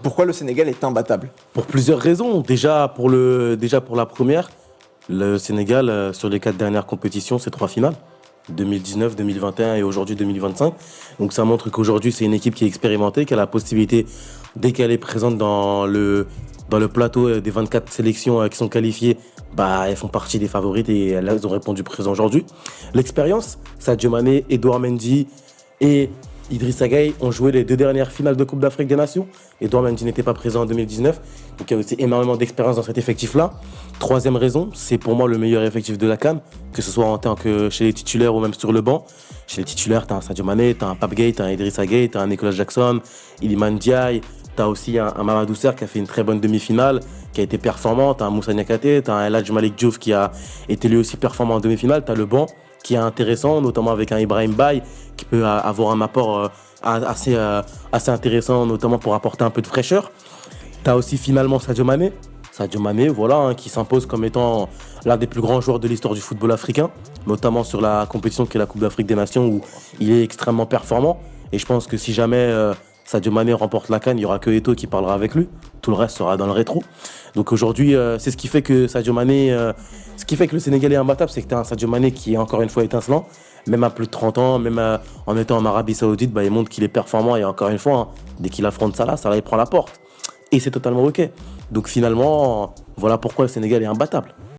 Pourquoi le Sénégal est imbattable? Pour plusieurs raisons. Déjà pour la première, le Sénégal, sur les 4 dernières compétitions, c'est 3 finales. 2019, 2021 et aujourd'hui 2025. Donc ça montre qu'aujourd'hui, c'est une équipe qui est expérimentée, qui a la possibilité, dès qu'elle est présente dans le plateau des 24 sélections qui sont qualifiées, bah, elles font partie des favorites et elles ont répondu présent aujourd'hui. L'expérience, Sadio Mané, Edouard Mendy et Idrissa Gueye ont joué les 2 dernières finales de Coupe d'Afrique des Nations. Edouard Mendy n'était pas présent en 2019, donc il y a aussi énormément d'expérience dans cet effectif-là. Troisième raison, c'est pour moi le meilleur effectif de la CAN, que ce soit en tant que chez les titulaires ou même sur le banc. Chez les titulaires, tu as un Sadio Mané, tu as un Pape Gueye, tu as un Idrissa Gueye, tu as un Nicolas Jackson, Iliman Ndiaye, tu as aussi un Mamadou Sarr qui a fait une très bonne demi-finale, qui a été performant, tu as un Moussa Niakhaté, tu as un El Hadji Malick Diouf qui a été lui aussi performant en demi-finale, tu as le banc qui est intéressant, notamment avec un Ibrahim Baye qui peut avoir un apport assez intéressant, notamment pour apporter un peu de fraîcheur. Tu as aussi finalement Sadio Mané. Sadio Mané, voilà, qui s'impose comme étant l'un des plus grands joueurs de l'histoire du football africain, notamment sur la compétition qui est la Coupe d'Afrique des Nations où il est extrêmement performant. Et je pense que si jamais Sadio Mané remporte la CAN, il n'y aura que Eto'o qui parlera avec lui. Tout le reste sera dans le rétro. Donc aujourd'hui, c'est ce qui fait que Sadio Mané, ce qui fait que le Sénégal est imbattable, c'est que tu as un Sadio Mané qui est encore une fois étincelant, même à plus de 30 ans, même en étant en Arabie Saoudite, bah, il montre qu'il est performant et encore une fois, hein, dès qu'il affronte Salah, Salah il prend la porte. Et c'est totalement OK. Donc finalement, voilà pourquoi le Sénégal est imbattable.